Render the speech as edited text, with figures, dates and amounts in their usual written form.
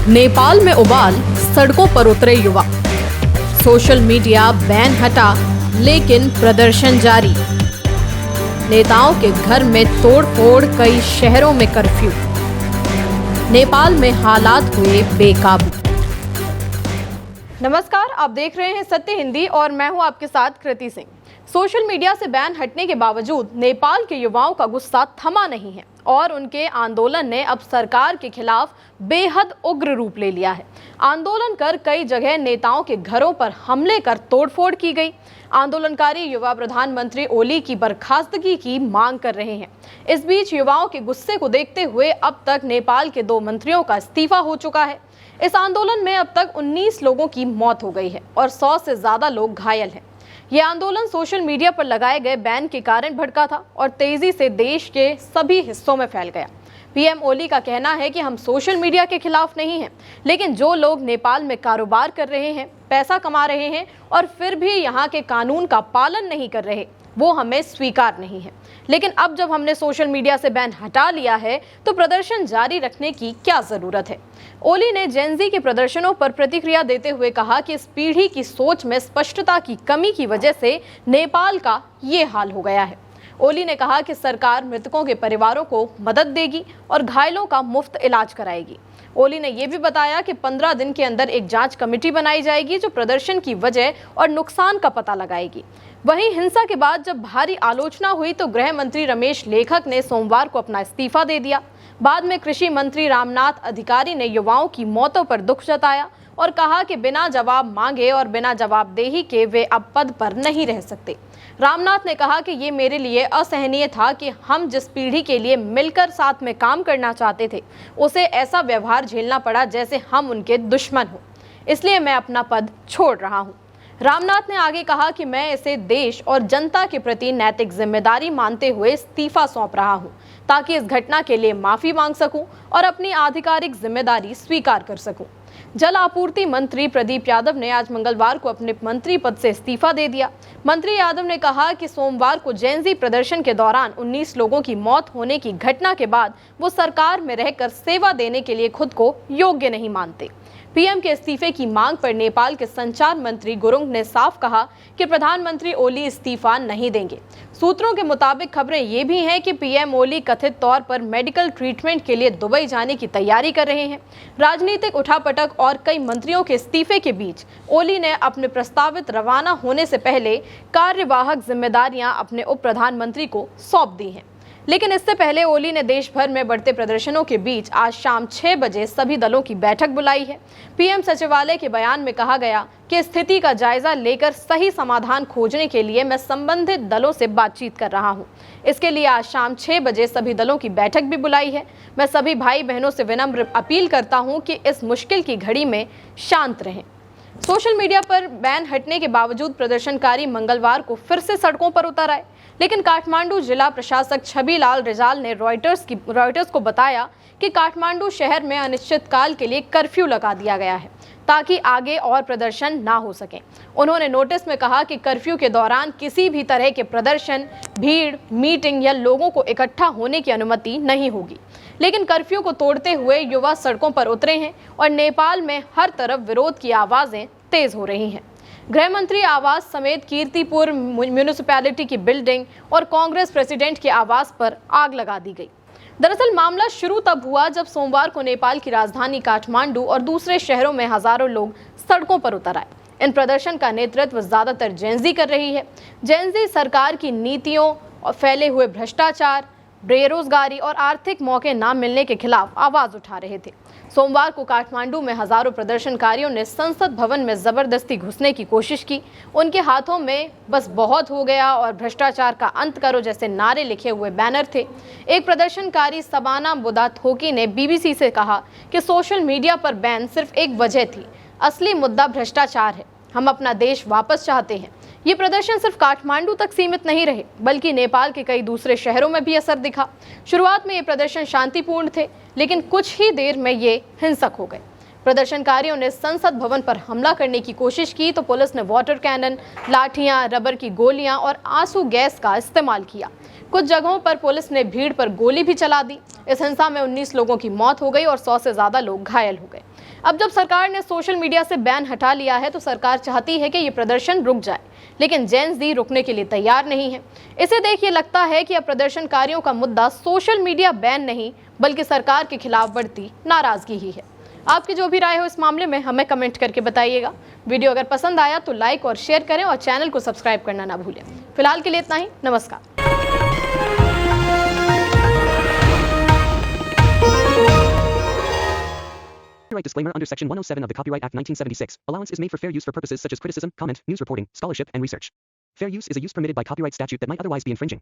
नेपाल में उबाल, सड़कों पर उतरे युवा। सोशल मीडिया बैन हटा, लेकिन प्रदर्शन जारी। नेताओं के घर में तोड़फोड़, कई शहरों में कर्फ्यू। नेपाल में हालात हुए बेकाबू। नमस्कार, आप देख रहे हैं सत्य हिंदी और मैं हूं आपके साथ कृति सिंह। सोशल मीडिया से बैन हटने के बावजूद नेपाल के युवाओं का गुस्सा थमा नहीं है और उनके आंदोलन ने अब सरकार के खिलाफ बेहद उग्र रूप ले लिया है। आंदोलन कर कई जगह नेताओं के घरों पर हमले कर तोड़फोड़ की गई। आंदोलनकारी युवा प्रधानमंत्री ओली की बर्खास्तगी की मांग कर रहे हैं। इस बीच युवाओं के गुस्से को देखते हुए अब तक नेपाल के 2 मंत्रियों का इस्तीफा हो चुका है। इस आंदोलन में अब तक 19 लोगों की मौत हो गई है और 100 से ज्यादा लोग घायल हैं। यह आंदोलन सोशल मीडिया पर लगाए गए बैन के कारण भड़का था और तेजी से देश के सभी हिस्सों में फैल गया। पीएम ओली का कहना है कि हम सोशल मीडिया के खिलाफ नहीं हैं, लेकिन जो लोग नेपाल में कारोबार कर रहे हैं, पैसा कमा रहे हैं और फिर भी यहाँ के कानून का पालन नहीं कर रहे, वो हमें स्वीकार नहीं है। लेकिन अब जब हमने सोशल मीडिया से बैन हटा लिया है तो प्रदर्शन जारी रखने की क्या जरूरत है। ओली ने जेनजी के प्रदर्शनों पर प्रतिक्रिया देते हुए कहा कि इस पीढ़ी की सोच में स्पष्टता की कमी की वजह से नेपाल का ये हाल हो गया है। ओली ने कहा कि सरकार मृतकों के परिवारों को मदद देगी और घायलों का मुफ्त इलाज कराएगी। ओली ने यह भी बताया कि 15 दिन के अंदर एक जांच कमेटी बनाई जाएगी जो प्रदर्शन की वजह और नुकसान का पता लगाएगी। वहीं हिंसा के बाद जब भारी आलोचना हुई तो गृह मंत्री रमेश लेखक ने सोमवार को अपना इस्तीफा दे दिया। बाद में कृषि मंत्री रामनाथ अधिकारी ने युवाओं की मौतों पर दुख जताया और कहा कि बिना जवाब मांगे और बिना जवाबदेही के वे अब पद पर नहीं रह सकते। रामनाथ ने कहा कि ये मेरे लिए असहनीय था कि हम जिस पीढ़ी के लिए मिलकर साथ में काम करना चाहते थे, उसे ऐसा व्यवहार झेलना पड़ा जैसे हम उनके दुश्मन हों। इसलिए मैं अपना पद छोड़ रहा हूँ। रामनाथ ने आगे कहा कि मैं इसे देश और जनता के प्रति नैतिक जिम्मेदारी मानते हुए इस्तीफा सौंप रहा हूं, ताकि इस घटना के लिए माफी मांग सकूं और अपनी आधिकारिक जिम्मेदारी स्वीकार कर सकूं। जल आपूर्ति मंत्री प्रदीप यादव ने आज मंगलवार को अपने मंत्री पद से इस्तीफा दे दिया। मंत्री यादव ने कहा कि सोमवार को जेनजी प्रदर्शन के दौरान 19 लोगों की मौत होने की घटना के बाद वो सरकार में रहकर सेवा देने के लिए खुद को योग्य नहीं मानते। पीएम के इस्तीफे की मांग पर नेपाल के संचार मंत्री गुरुंग ने साफ कहा कि प्रधानमंत्री ओली इस्तीफा नहीं देंगे। सूत्रों के मुताबिक खबरें ये भी हैं कि पीएम ओली कथित तौर पर मेडिकल ट्रीटमेंट के लिए दुबई जाने की तैयारी कर रहे हैं। राजनीतिक उठापटक और कई मंत्रियों के इस्तीफे के बीच ओली ने अपने प्रस्तावित रवाना होने से पहले कार्यवाहक जिम्मेदारियां अपने उप प्रधानमंत्री को सौंप दी हैं। लेकिन इससे पहले ओली ने देश भर में बढ़ते प्रदर्शनों के बीच आज शाम 6 बजे सभी दलों की बैठक बुलाई है। पीएम सचिवालय के बयान में कहा गया कि स्थिति का जायजा लेकर सही समाधान खोजने के लिए मैं संबंधित दलों से बातचीत कर रहा हूं। इसके लिए आज शाम 6 बजे सभी दलों की बैठक भी बुलाई है। मैं सभी भाई बहनों से विनम्र अपील करता हूं कि इस मुश्किल की घड़ी में शांत रहें। सोशल मीडिया पर बैन हटने के बावजूद प्रदर्शनकारी मंगलवार को फिर से सड़कों पर उतर आए, लेकिन काठमांडू जिला प्रशासक छबिलाल रिजाल ने रॉयटर्स को बताया कि काठमांडू शहर में अनिश्चितकाल के लिए कर्फ्यू लगा दिया गया है ताकि आगे और प्रदर्शन ना हो सके। उन्होंने नोटिस में कहा कि कर्फ्यू के दौरान किसी भी तरह के प्रदर्शन, भीड़, मीटिंग या लोगों को इकट्ठा होने की अनुमति नहीं होगी। लेकिन कर्फ्यू को तोड़ते हुए युवा सड़कों पर उतरे हैं और नेपाल में हर तरफ विरोध की आवाजें तेज हो रही हैं। गृह मंत्री आवास समेत कीर्तिपुर म्यूनिसिपैलिटी की बिल्डिंग और कांग्रेस प्रेसिडेंट के आवास पर आग लगा दी गई। दरअसल मामला शुरू तब हुआ जब सोमवार को नेपाल की राजधानी काठमांडू और दूसरे शहरों में हजारों लोग सड़कों पर उतर आए। इन प्रदर्शन का नेतृत्व ज्यादातर जेनजी कर रही है। जेनजी सरकार की नीतियों और फैले हुए भ्रष्टाचार, बेरोजगारी और आर्थिक मौके न मिलने के खिलाफ आवाज उठा रहे थे। सोमवार को काठमांडू में हजारों प्रदर्शनकारियों ने संसद भवन में जबरदस्ती घुसने की कोशिश की। उनके हाथों में बस बहुत हो गया और भ्रष्टाचार का अंत करो जैसे नारे लिखे हुए बैनर थे। एक प्रदर्शनकारी सबाना बुदाथोकी ने बीबीसी से कहा कि सोशल मीडिया पर बैन सिर्फ एक वजह थी, असली मुद्दा भ्रष्टाचार है। हम अपना देश वापस चाहते हैं। ये प्रदर्शन सिर्फ काठमांडू तक सीमित नहीं रहे, बल्कि नेपाल के कई दूसरे शहरों में भी असर दिखा। शुरुआत में ये प्रदर्शन शांतिपूर्ण थे, लेकिन कुछ ही देर में ये हिंसक हो गए। प्रदर्शनकारियों ने संसद भवन पर हमला करने की कोशिश की तो पुलिस ने वाटर कैनन, लाठियां, रबर की गोलियां और आंसू गैस का इस्तेमाल किया। कुछ जगहों पर पुलिस ने भीड़ पर गोली भी चला दी। इस हिंसा में 19 लोगों की मौत हो गई और 100 से ज्यादा लोग घायल हो गए। अब जब सरकार ने सोशल मीडिया से बैन हटा लिया है तो सरकार चाहती है कि ये प्रदर्शन रुक जाए, लेकिन जेन ज़ी रुकने के लिए तैयार नहीं है। इसे देख ये लगता है कि अब प्रदर्शनकारियों का मुद्दा सोशल मीडिया बैन नहीं बल्कि सरकार के खिलाफ बढ़ती नाराजगी ही है। आपकी जो भी राय हो इस मामले में हमें कमेंट करके बताइएगा। वीडियो अगर पसंद आया तो लाइक और शेयर करें और चैनल को सब्सक्राइब करना ना भूलें। फिलहाल के लिए इतना ही। नमस्कार। Copyright disclaimer under Section 107 of the Copyright Act 1976. Allowance is made for fair use for purposes such as criticism, comment, news reporting, scholarship, and research. Fair use is a use permitted by copyright statute that might otherwise be infringing.